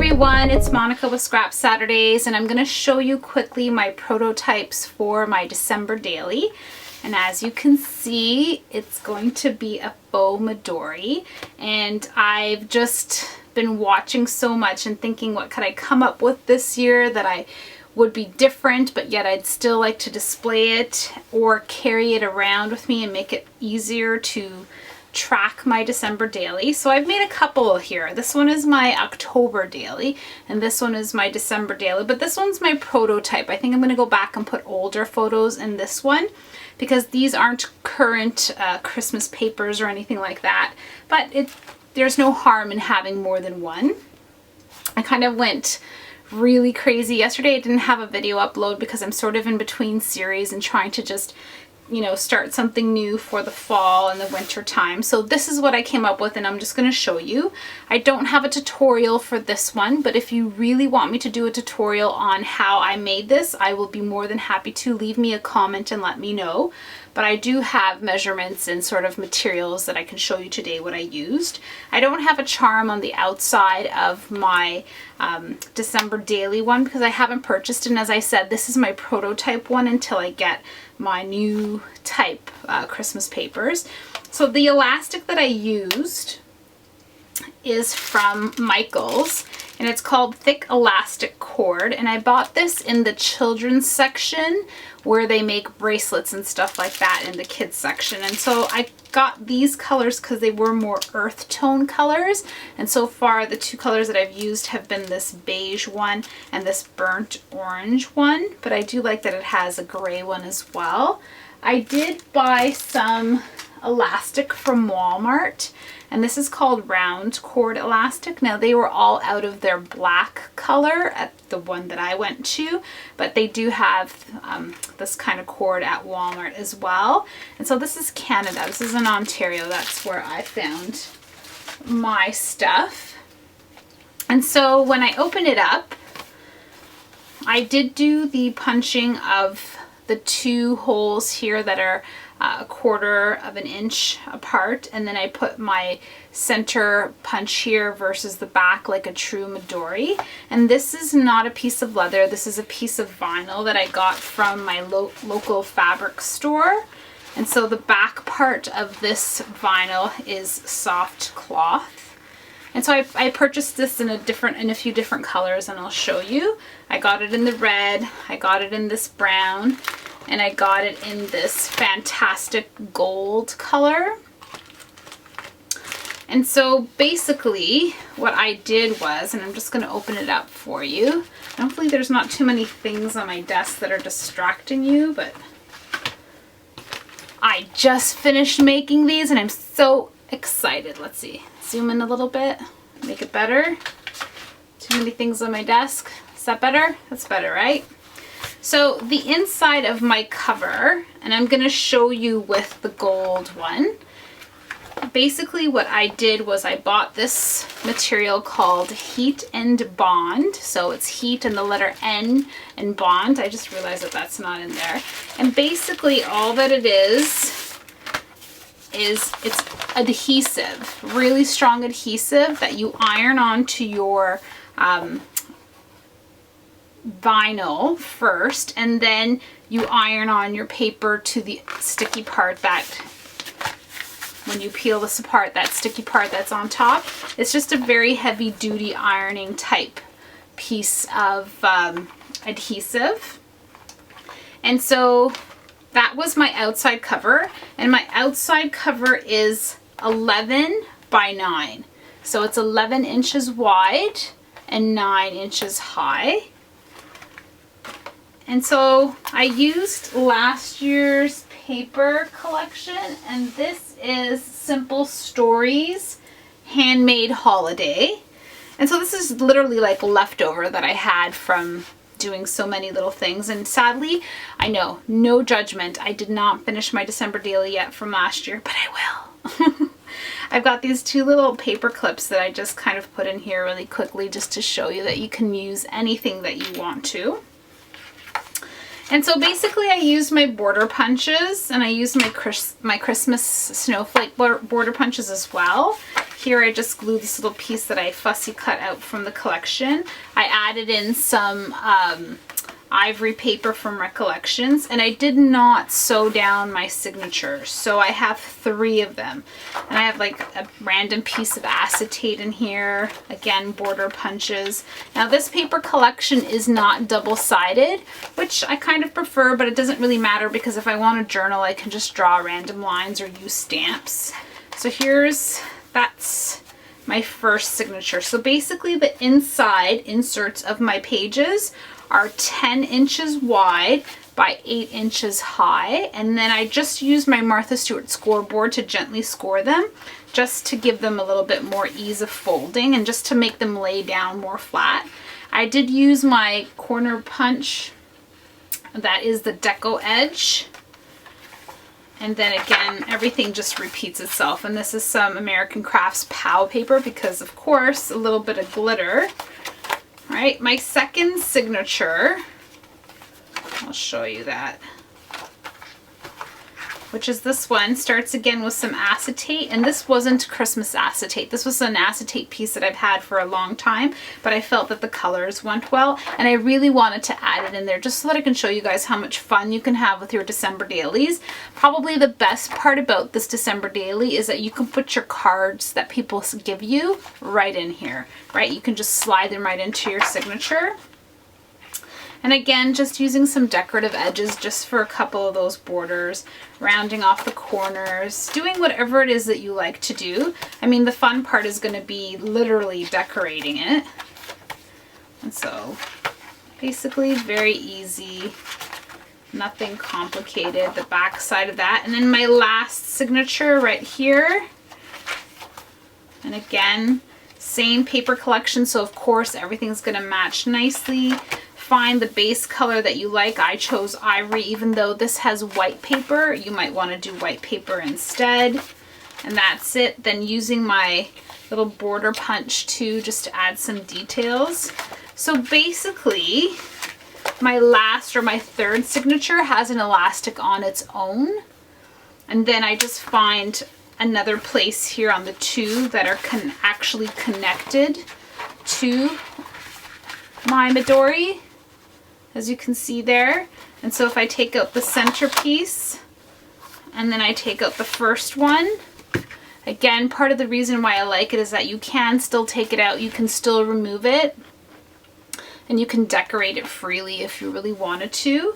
everyone, it's Monica with Scrap Saturdays, and I'm going to show you quickly my prototypes for my December daily. And as you can see, it's going to be a Faux-dori, and I've just been watching so much and thinking, what could I come up with this year that I would be different, but yet I'd still like to display it or carry it around with me and make it easier to track my December daily. So I've made a couple here. This one is my October daily and this one is my December daily, but this one's my prototype. I think I'm going to go back and put older photos in this one because these aren't current Christmas papers or anything like that, but there's no harm in having more than one. I kind of went really crazy yesterday. I didn't have a video upload because I'm sort of in between series and trying to just, you know, start something new for the fall and the winter time. So this is what I came up with and I'm just going to show you. I don't have a tutorial for this one, but if you really want me to do a tutorial on how I made this, I will be more than happy to. Leave me a comment and let me know. But I do have measurements and sort of materials that I can show you today what I used. I don't have a charm on the outside of my December daily one because I haven't purchased it, and as I said, this is my prototype one until I get my new type Christmas papers. So the elastic that I used is from Michaels and it's called Thick Elastic Cord, and I bought this in the children's section where they make bracelets and stuff like that in the kids section. And so I got these colors because they were more earth tone colors, and so far the two colors that I've used have been this beige one and this burnt orange one, but I do like that it has a gray one as well. I did buy some elastic from Walmart, and this is called round cord elastic. Now they were all out of their black color at the one that I went to, but they do have this kind of cord at Walmart as well. And so this is Canada. This is in Ontario. That's where I found my stuff. And so when I open it up, I did do the punching of the two holes here that are a 1/4 of an inch apart, and then I put my center punch here versus the back like a true Midori. And this is not a piece of leather, this is a piece of vinyl that I got from my local fabric store. And so the back part of this vinyl is soft cloth. And so I purchased this in a few different colors, and I'll show you. I got it in the red, I got it in this brown, and I got it in this fantastic gold color. And so basically what I did was, and I'm just going to open it up for you. Hopefully there's not too many things on my desk that are distracting you, but I just finished making these and I'm so excited. Let's see, zoom in a little bit, make it better. Too many things on my desk. Is that better? That's better, right? So the inside of my cover, and I'm going to show you with the gold one. Basically what I did was I bought this material called Heat and Bond. So it's heat and the letter N and bond. I just realized that that's not in there. And basically all that it is it's adhesive, really strong adhesive that you iron onto your vinyl first, and then you iron on your paper to the sticky part that, when you peel this apart, that sticky part that's on top. It's just a very heavy duty ironing type piece of adhesive. And so that was my outside cover, and my outside cover is 11 by 9. So it's 11 inches wide and 9 inches high. And so I used last year's paper collection, and this is Simple Stories Handmade Holiday. And so this is literally like leftover that I had from doing so many little things. And sadly, I know, no judgment, I did not finish my December daily yet from last year, but I will. I've got these two little paper clips that I just kind of put in here really quickly just to show you that you can use anything that you want to. And so basically I used my border punches, and I used my Christmas snowflake border punches as well. Here I just glued this little piece that I fussy cut out from the collection. I added in some ivory paper from Recollections, and I did not sew down my signatures, so I have 3 of them. And I have like a random piece of acetate in here, again border punches. Now this paper collection is not double-sided, which I kind of prefer, but it doesn't really matter because if I want to journal I can just draw random lines or use stamps. So that's my first signature. So basically the inside inserts of my pages are 10 inches wide by 8 inches high, and then I just used my Martha Stewart scoreboard to gently score them, just to give them a little bit more ease of folding and just to make them lay down more flat. I did use my corner punch, that is the deco edge, and then again everything just repeats itself. And this is some American Crafts POW paper because of course a little bit of glitter. All right, my second signature, I'll show you that, which is this one. Starts again with some acetate, and this wasn't Christmas acetate. This was an acetate piece that I've had for a long time, but I felt that the colors went well, and I really wanted to add it in there just so that I can show you guys how much fun you can have with your December dailies. Probably the best part about this December daily is that you can put your cards that people give you right in here, right? You can just slide them right into your signature. And again, just using some decorative edges just for a couple of those borders, rounding off the corners, doing whatever it is that you like to do. I mean, the fun part is going to be literally decorating it. And so basically very easy, nothing complicated, the back side of that. And then my last signature right here. And again, same paper collection, so of course everything's going to match nicely. Find the base color that you like. I chose ivory, even though this has white paper. You might want to do white paper instead. And that's it. Then using my little border punch too, just to add some details. So basically, my last or my third signature has an elastic on its own. And then I just find another place here on the 2 that are actually connected to my Midori, as you can see there. And so if I take out the center piece and then I take out the first one, again, part of the reason why I like it is that you can still take it out, you can still remove it, and you can decorate it freely if you really wanted to.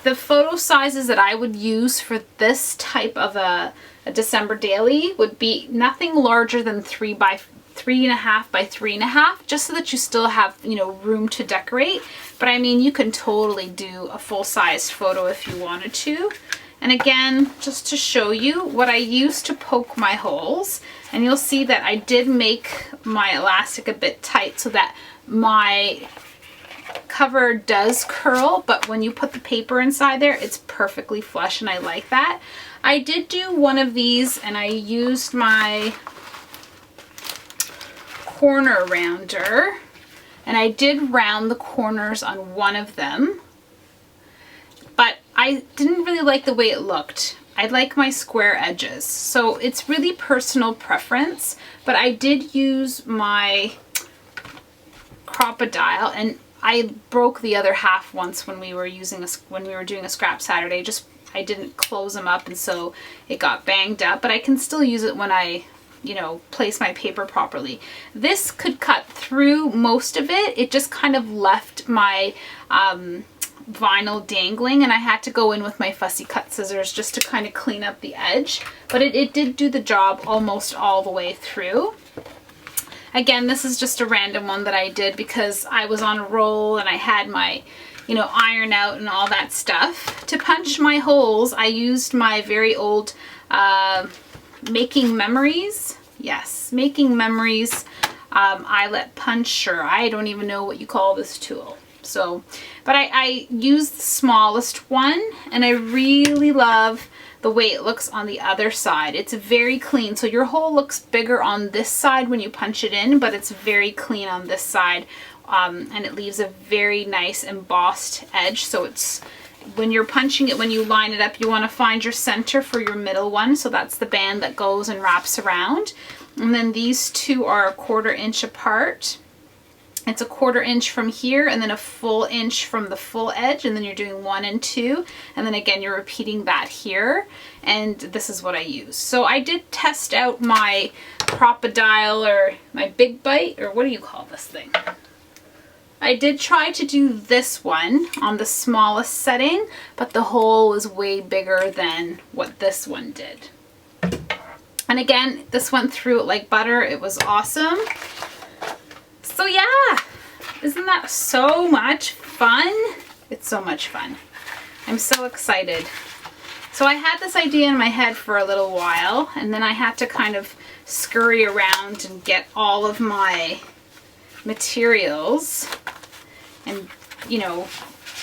The photo sizes that I would use for this type of a December daily would be nothing larger than 3.5 by 3.5, just so that you still have, you know, room to decorate. But I mean, you can totally do a full-sized photo if you wanted to. And again, just to show you what I used to poke my holes, and you'll see that I did make my elastic a bit tight so that my cover does curl, but when you put the paper inside there, it's perfectly flush, and I like that. I did do one of these, and I used my corner rounder, and I did round the corners on one of them, but I didn't really like the way it looked. I like my square edges, so it's really personal preference, but I did use my Crop-A-Dile, and I broke the other half once when we were doing a scrap Saturday. I didn't close them up, and so it got banged up, but I can still use it when I, you know, place my paper properly. This could cut through most of it. It just kind of left my vinyl dangling, and I had to go in with my fussy cut scissors just to kind of clean up the edge, but it did do the job almost all the way through. Again, this is just a random one that I did because I was on a roll and I had my, you know, iron out and all that stuff. To punch my holes, I used my very old Making Memories. Yes, Making Memories eyelet puncher. I don't even know what you call this tool. So, but I used the smallest one, and I really love the way it looks on the other side. It's very clean. So your hole looks bigger on this side when you punch it in, but it's very clean on this side. And it leaves a very nice embossed edge. So when you're punching it, when you line it up, you want to find your center for your middle one. So that's the band that goes and wraps around. And then these two are 1/4 inch apart. It's a 1/4 inch from here and then a full inch from the full edge, and then you're doing 1 and 2, and then again you're repeating that here, and this is what I use. So I did test out my Crocodile, or my Big Bite, or what do you call this thing? I did try to do this one on the smallest setting, but the hole was way bigger than what this one did. And again, this went through it like butter. It was awesome. So yeah, isn't that so much fun? It's so much fun. I'm so excited. So I had this idea in my head for a little while, and then I had to kind of scurry around and get all of my materials and, you know,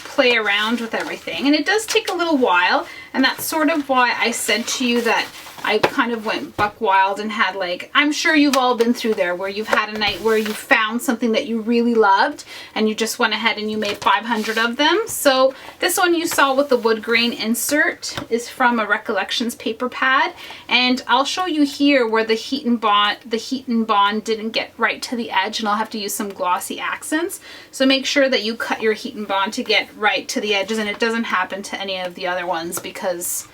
play around with everything. And it does take a little while, and that's sort of why I said to you that I kind of went buck wild and had, like, I'm sure you've all been through there where you've had a night where you found something that you really loved and you just went ahead and you made 500 of them. So this one you saw with the wood grain insert is from a Recollections paper pad, and I'll show you here where the heat and bond didn't get right to the edge, and I'll have to use some glossy accents. So make sure that you cut your heat and bond to get right to the edges, and it doesn't happen to any of the other ones because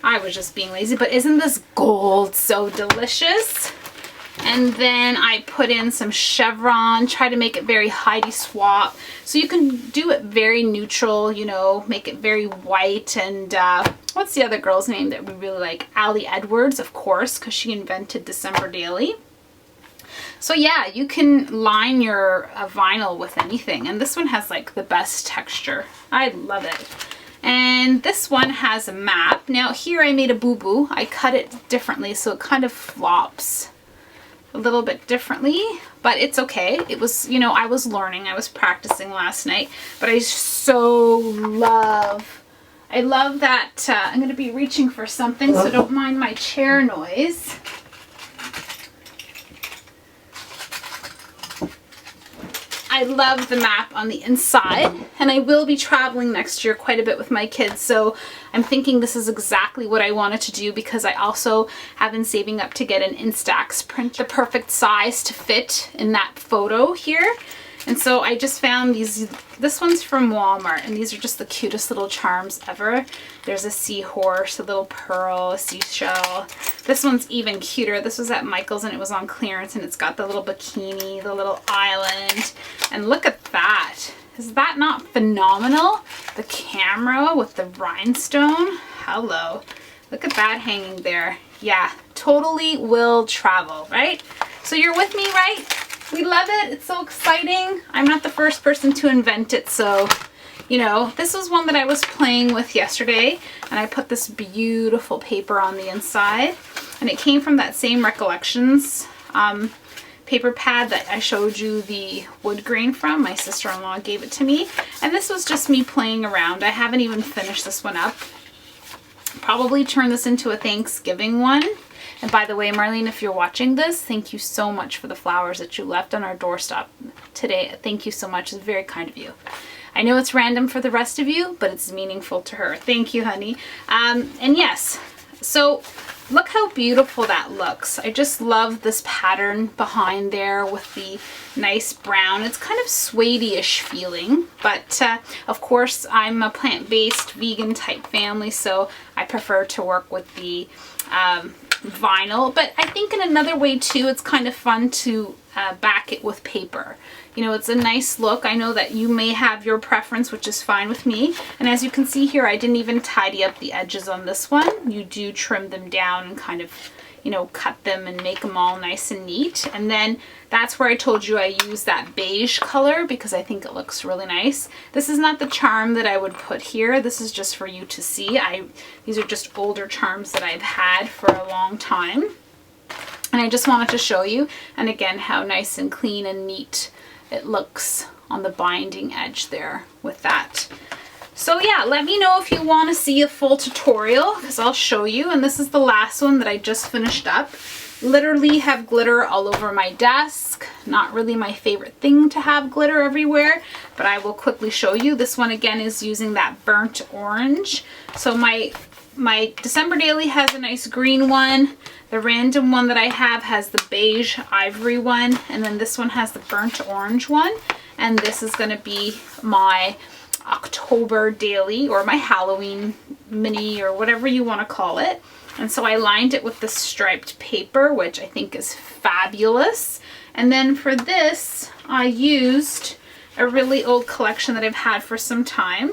I was just being lazy. But isn't this gold so delicious? And then I put in some Chevron, try to make it very Heidi Swapp. So you can do it very neutral, you know, make it very white. And what's the other girl's name that we really like? Allie Edwards, of course, because she invented December Daily. So yeah, you can line your vinyl with anything. And this one has like the best texture. I love it. And this one has a map. Now here I made a boo-boo. I cut it differently so it kind of flops a little bit differently, but it's okay. It was, you know, I was learning. I was practicing last night, but I love that. I'm going to be reaching for something, so don't mind my chair noise. I love the map on the inside, and I will be traveling next year quite a bit with my kids, so I'm thinking this is exactly what I wanted to do, because I also have been saving up to get an Instax print, the perfect size to fit in that photo here. And so I just found these. This one's from Walmart, and these are just the cutest little charms ever. There's a seahorse, a little pearl, a seashell. This one's even cuter. This was at Michael's and it was on clearance, and it's got the little bikini, the little island. And look at that. Is that not phenomenal? The camera with the rhinestone. Hello. Look at that hanging there. Yeah, totally will travel, right? So you're with me, right? We love it. It's so exciting. I'm not the first person to invent it, so, you know, this was one that I was playing with yesterday, and I put this beautiful paper on the inside, and it came from that same Recollections paper pad that I showed you the wood grain from. My sister-in-law gave it to me, and this was just me playing around. I haven't even finished this one up. Probably turn this into a Thanksgiving one. And by the way, Marlene, if you're watching this, thank you so much for the flowers that you left on our doorstep today. Thank you so much. It's very kind of you. I know it's random for the rest of you, but it's meaningful to her. Thank you, honey. And yes, so look how beautiful that looks. I just love this pattern behind there with the nice brown. It's kind of suede-ish feeling, but of course I'm a plant-based vegan type family, so I prefer to work with the vinyl. But I think in another way too, it's kind of fun to back it with paper. You know, it's a nice look. I know that you may have your preference, which is fine with me. And as you can see here, I didn't even tidy up the edges on this one. You do trim them down and kind of, you know, cut them and make them all nice and neat. And then that's where I told you I use that beige color because I think it looks really nice. This is not the charm that I would put here. This is just for you to see. These are just older charms that I've had for a long time. And I just wanted to show you, and again, how nice and clean and neat it looks on the binding edge there with that. So yeah, let me know if you want to see a full tutorial, because I'll show you. And this is the last one that I just finished up. Literally have glitter all over my desk. Not really my favorite thing to have glitter everywhere, but I will quickly show you. This one again is using that burnt orange. So my December Daily has a nice green one. The random one that I have has the beige ivory one, and then this one has the burnt orange one. And this is going to be my October Daily, or my Halloween mini, or whatever you want to call it. And so I lined it with the striped paper, which I think is fabulous. And then for this, I used a really old collection that I've had for some time.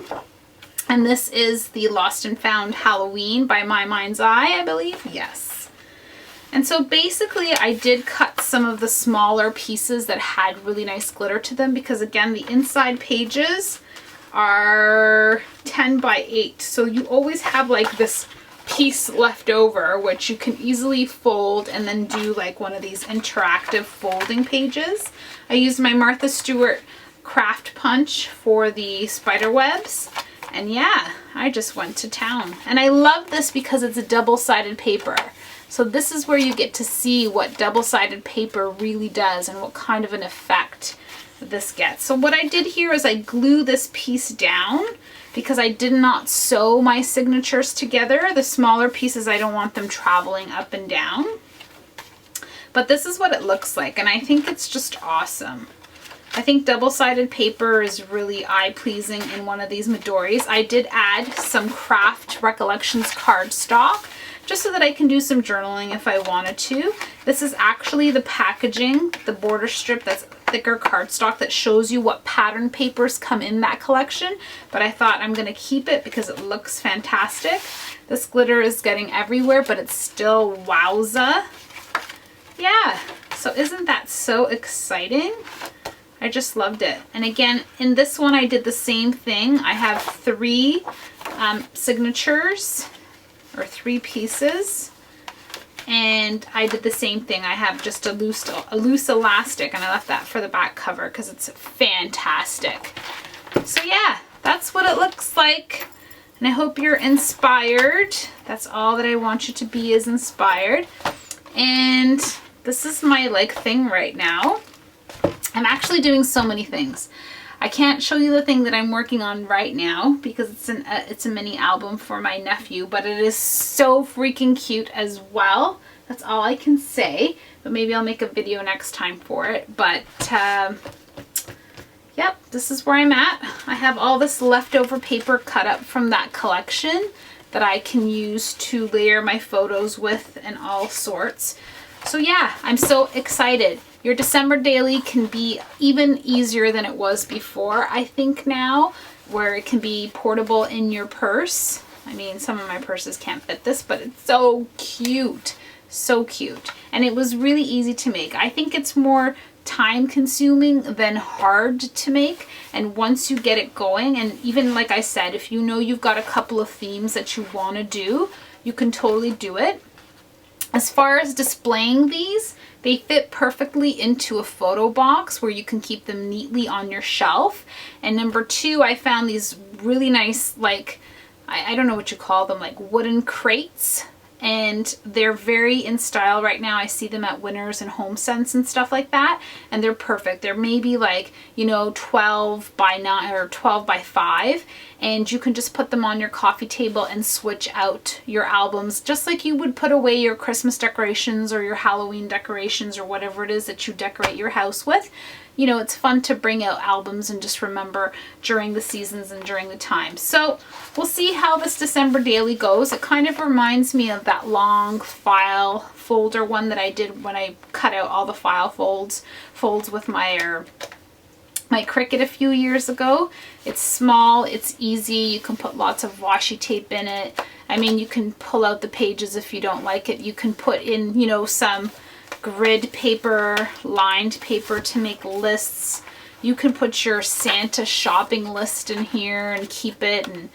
And this is the Lost and Found Halloween by My Mind's Eye, I believe. Yes. And so basically I did cut some of the smaller pieces that had really nice glitter to them, because again, the inside pages are 10 by 8. So you always have like this piece left over, which you can easily fold and then do like one of these interactive folding pages. I used my Martha Stewart craft punch for the spider webs. And yeah, I just went to town. And I love this because it's a double-sided paper. So this is where you get to see what double-sided paper really does and what kind of an effect this gets. So what I did here is I glue this piece down because I did not sew my signatures together. The smaller pieces, I don't want them traveling up and down. But this is what it looks like, and I think it's just awesome. I think double-sided paper is really eye-pleasing in one of these Midoris. I did add some Craft Recollections cardstock, just so that I can do some journaling if I wanted to. This is actually the packaging, the border strip that's thicker cardstock that shows you what pattern papers come in that collection, but I thought I'm gonna keep it because it looks fantastic. This glitter is getting everywhere, but it's still wowza. Yeah, so isn't that so exciting? I just loved it. And again, in this one I did the same thing. I have 3 signatures, or 3 pieces, and I did the same thing. I have just a loose elastic, and I left that for the back cover because it's fantastic. So yeah, that's what it looks like, and I hope you're inspired. That's all that I want you to be, is inspired. And this is my like thing right now. I'm actually doing so many things. I can't show you the thing that I'm working on right now because it's a mini album for my nephew, but it is so freaking cute as well. That's all I can say, but maybe I'll make a video next time for it. But yep, this is where I'm at. I have all this leftover paper cut up from that collection that I can use to layer my photos with and all sorts. So yeah, I'm so excited. Your December Daily can be even easier than it was before, I think now, where it can be portable in your purse. I mean, some of my purses can't fit this, but it's so cute. So cute. And it was really easy to make. I think it's more time consuming than hard to make. And once you get it going, and even like I said, if you know you've got a couple of themes that you want to do, you can totally do it. As far as displaying these, they fit perfectly into a photo box where you can keep them neatly on your shelf. And number 2, I found these really nice, like, I don't know what you call them, like wooden crates. And they're very in style right now. I see them at Winners and HomeSense and stuff like that. And they're perfect. They're maybe like, you know, 12 by 9 or 12 by 5. And you can just put them on your coffee table and switch out your albums, just like you would put away your Christmas decorations or your Halloween decorations or whatever it is that you decorate your house with. You know, it's fun to bring out albums and just remember during the seasons and during the time. So we'll see how this December Daily goes. It kind of reminds me of that long file folder one that I did when I cut out all the file folds with my Cricut a few years ago. It's small, it's easy, you can put lots of washi tape in it. I mean, you can pull out the pages if you don't like it. You can put in, you know, some grid paper, lined paper to make lists. You can put your Santa shopping list in here and keep it and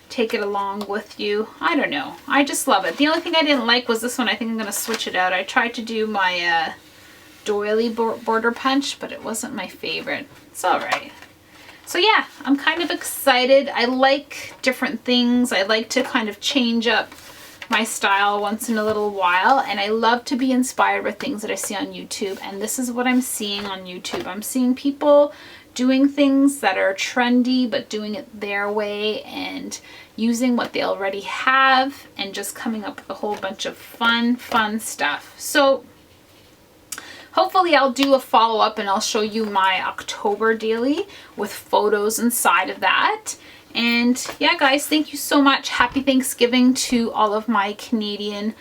take it along with you. I don't know. I just love it. The only thing I didn't like was this one. I think I'm going to switch it out. I tried to do my doily border punch, but it wasn't my favorite. It's all right. So yeah, I'm kind of excited. I like different things. I like to kind of change up my style once in a little while, and I love to be inspired by things that I see on YouTube, and this is what I'm seeing on YouTube. I'm seeing people doing things that are trendy but doing it their way and using what they already have and just coming up with a whole bunch of fun stuff. So hopefully I'll do a follow-up and I'll show you my October daily with photos inside of that. And yeah, guys, thank you so much. Happy Thanksgiving to all of my Canadian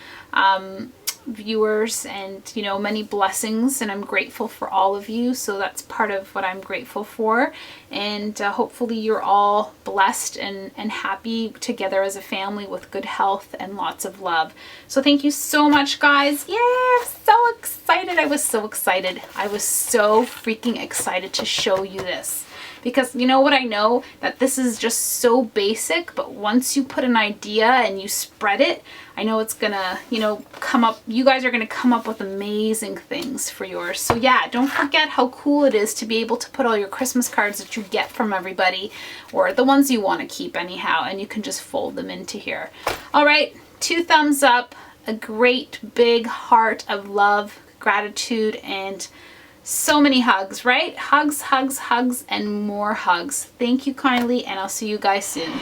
viewers, and you know, many blessings, and I'm grateful for all of you. So that's part of what I'm grateful for, and hopefully you're all blessed and happy together as a family with good health and lots of love. So thank you so much, guys. Yeah, I'm so excited. I was so excited. I was so freaking excited to show you this. Because you know what, I know that this is just so basic, but once you put an idea and you spread it, I know it's gonna, you know, come up, you guys are gonna come up with amazing things for yours. So yeah, don't forget how cool it is to be able to put all your Christmas cards that you get from everybody, or the ones you want to keep anyhow, and you can just fold them into here. All right, 2 thumbs up, a great big heart of love, gratitude, and so many hugs, right? Hugs, hugs, hugs, and more hugs. Thank you kindly, and I'll see you guys soon.